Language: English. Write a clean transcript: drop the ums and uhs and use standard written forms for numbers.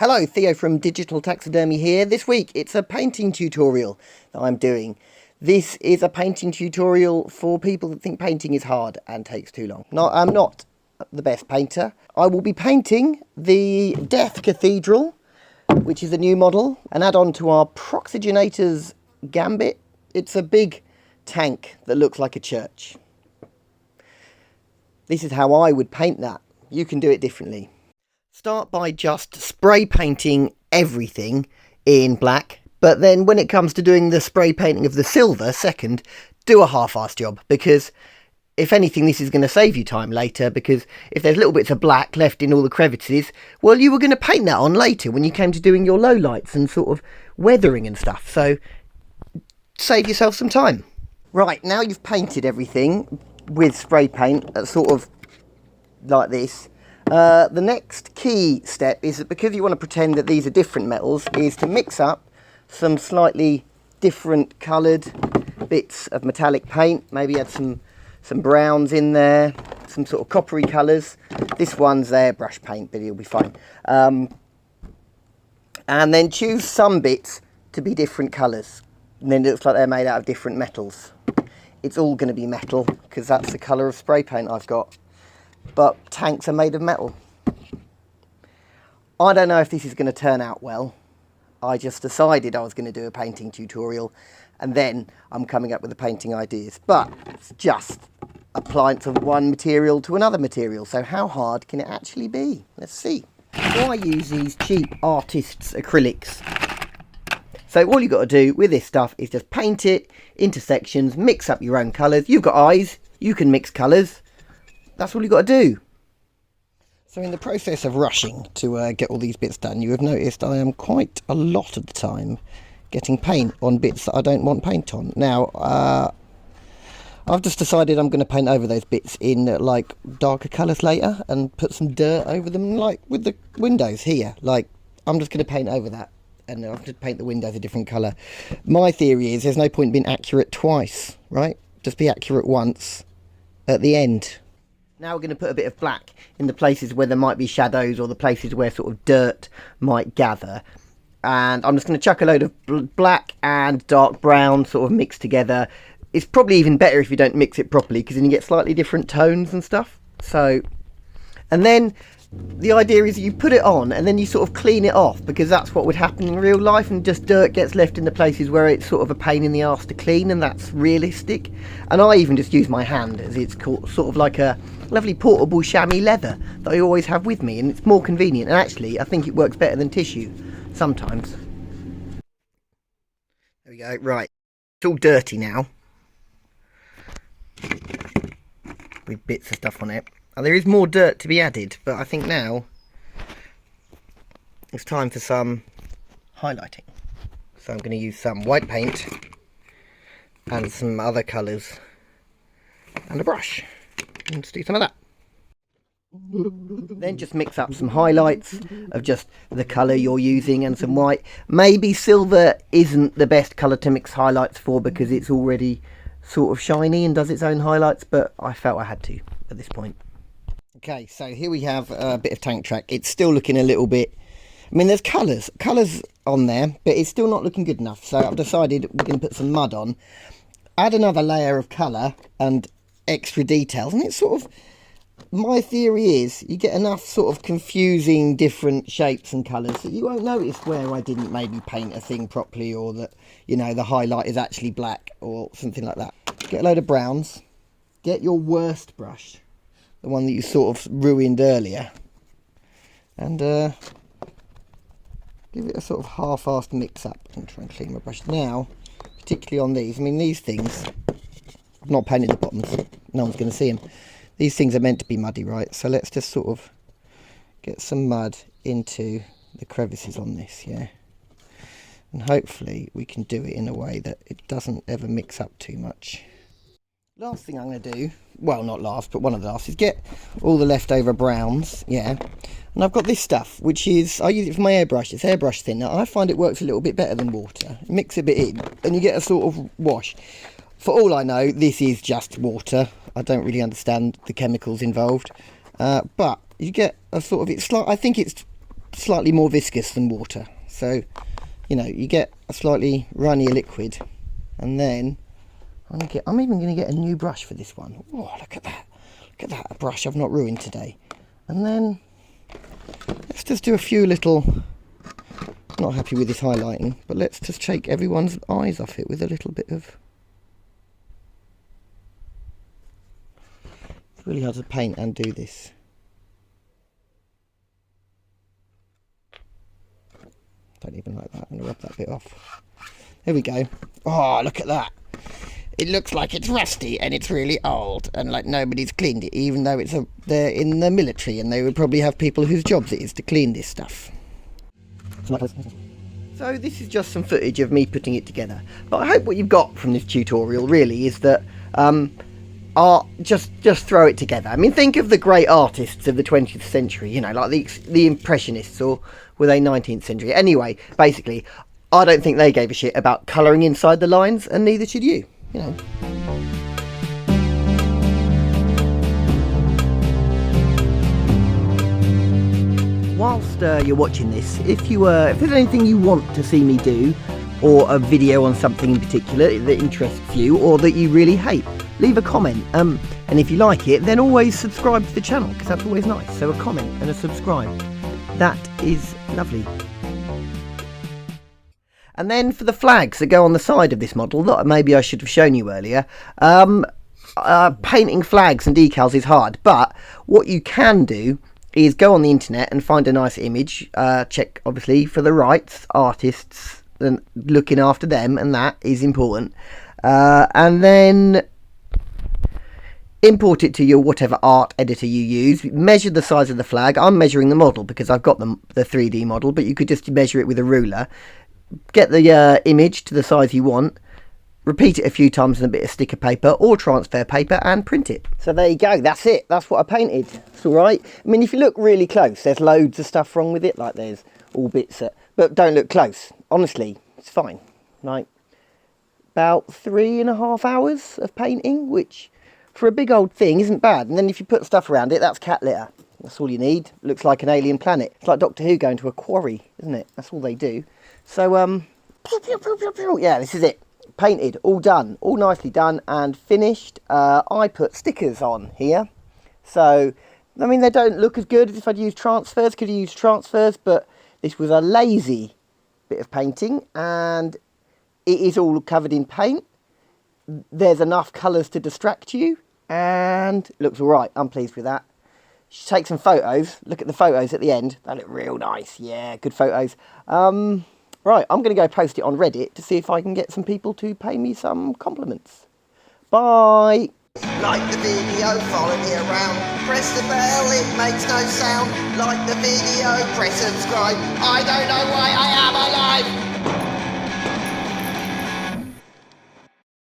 Hello, Theo from Digital Taxidermy here. This week it's a painting tutorial that I'm doing. This is a painting tutorial for people that think painting is hard and takes too long. No, I'm not the best painter. I will be painting the Death Cathedral, which is a new model, an add-on to our Proxygenator's Gambit. It's a big tank that looks like a church. This is how I would paint that. You can do it differently. Start by just spray painting everything in black, but then when it comes to doing the spray painting of the silver second, do a half-assed job, because if anything this is going to save you time later, because if there's little bits of black left in all the crevices, well, you were going to paint that on later when you came to doing your low lights and sort of weathering and stuff, so save yourself some time. Right, now you've painted everything with spray paint, sort of like this. The next key step is that, because you want to pretend that these are different metals, is to mix up some slightly different coloured bits of metallic paint. Maybe add some browns in there, some sort of coppery colours. This one's airbrush paint, but it'll be fine. And then choose some bits to be different colours. And then it looks like they're made out of different metals. It's all going to be metal, because that's the colour of spray paint I've got. But tanks are made of metal. I don't know if this is going to turn out well. I just decided I was going to do a painting tutorial, and then I'm coming up with the painting ideas. But it's just applying from one material to another material. So how hard can it actually be? Let's see. So I use these cheap artists' acrylics. So all you've got to do with this stuff is just paint it into sections, mix up your own colours. You've got eyes, you can mix colours. That's all you've got to do. So in the process of rushing to get all these bits done, you have noticed I am quite a lot of the time getting paint on bits that I don't want paint on. Now, I've just decided I'm going to paint over those bits in like darker colours later and put some dirt over them, like with the windows here. Like, I'm just going to paint over that, and I'll just paint the windows a different colour. My theory is there's no point in being accurate twice, right? Just be accurate once at the end. Now we're going to put a bit of black in the places where there might be shadows, or the places where sort of dirt might gather. And I'm just going to chuck a load of black and dark brown sort of mixed together. It's probably even better if you don't mix it properly, because then you get slightly different tones and stuff. So, and then the idea is you put it on and then you sort of clean it off, because that's what would happen in real life, and just dirt gets left in the places where it's sort of a pain in the arse to clean, and that's realistic. And I even just use my hand, as it's called, sort of like a lovely portable chamois leather that I always have with me, and it's more convenient, and actually I think it works better than tissue sometimes. There we go. Right, it's all dirty now with bits of stuff on it. There is more dirt to be added, but I think now it's time for some highlighting. So I'm going to use some white paint and some other colours and a brush. Let's do some of that. Then just mix up some highlights of just the colour you're using and some white. Maybe silver isn't the best colour to mix highlights for, because it's already sort of shiny and does its own highlights, but I felt I had to at this point. Okay, so here we have a bit of tank track. It's still looking a little bit, I mean, there's colours on there, but it's still not looking good enough. So I've decided we're going to put some mud on, add another layer of colour and extra details. And it's sort of, my theory is you get enough sort of confusing different shapes and colours that you won't notice where I didn't maybe paint a thing properly, or that, you know, the highlight is actually black or something like that. Get a load of browns, get your worst brush, the one that you sort of ruined earlier, and give it a sort of half-assed mix-up and try and clean my brush. Now, particularly on these, I mean, these things, I've not painted the bottoms, no one's going to see them. These things are meant to be muddy, right? So let's just sort of get some mud into the crevices on this, yeah? And hopefully we can do it in a way that it doesn't ever mix up too much. Last thing I'm going to do, well, not last, but one of the last, is get all the leftover browns, yeah. And I've got this stuff, which is, I use it for my airbrush. It's airbrush thinner. I find it works a little bit better than water. Mix a bit in, and you get a sort of wash. For all I know, this is just water. I don't really understand the chemicals involved. But you get a sort of, it's like, I think it's slightly more viscous than water. So, you know, you get a slightly runnier liquid. And then I'm even going to get a new brush for this one. Oh, look at that. Look at that, a brush I've not ruined today. And then let's just do a few little... Not happy with this highlighting, but let's just shake everyone's eyes off it with a little bit of... It's really hard to paint and do this. Don't even like that. I'm going to rub that bit off. There we go. Oh, look at that. It looks like it's rusty and it's really old and like nobody's cleaned it, even though they're in the military and they would probably have people whose jobs it is to clean this stuff. So this is just some footage of me putting it together. But I hope what you've got from this tutorial really is that art, just throw it together. I mean, think of the great artists of the 20th century, you know, like the Impressionists, or were they 19th century? Anyway, basically, I don't think they gave a shit about colouring inside the lines, and neither should you. You know. Whilst you're watching this, if there's anything you want to see me do, or a video on something in particular that interests you, or that you really hate, leave a comment. And if you like it, then always subscribe to the channel, because that's always nice. So a comment and a subscribe. That is lovely. And then for the flags that go on the side of this model, that maybe I should have shown you earlier, painting flags and decals is hard, but what you can do is go on the internet and find a nice image, check obviously for the rights, artists, and looking after them, and that is important, and then import it to your whatever art editor you use. Measure the size of the flag. I'm measuring the model because I've got the 3D model, but you could just measure it with a ruler. Get the image to the size you want, repeat it a few times in a bit of sticker paper or transfer paper, and print it. So there you go, that's it, that's what I painted. It's alright. I mean, if you look really close, there's loads of stuff wrong with it, like there's all bits that, but don't look close, honestly, it's fine. Like, about 3.5 hours of painting, which for a big old thing isn't bad. And then if you put stuff around it, that's cat litter. That's all you need. Looks like an alien planet. It's like Doctor Who going to a quarry, isn't it? That's all they do. So, yeah, this is it. Painted, all done, all nicely done and finished. I put stickers on here. So, I mean, they don't look as good as if I'd used transfers. Could have used transfers, but this was a lazy bit of painting and it is all covered in paint. There's enough colours to distract you and it looks all right. I'm pleased with that. Take some photos. Look at the photos at the end. They look real nice. Yeah, good photos. Right, I'm going to go post it on Reddit to see if I can get some people to pay me some compliments. Bye! Like the video, follow me around. Press the bell, it makes no sound. Like the video, press subscribe. I don't know why I am alive.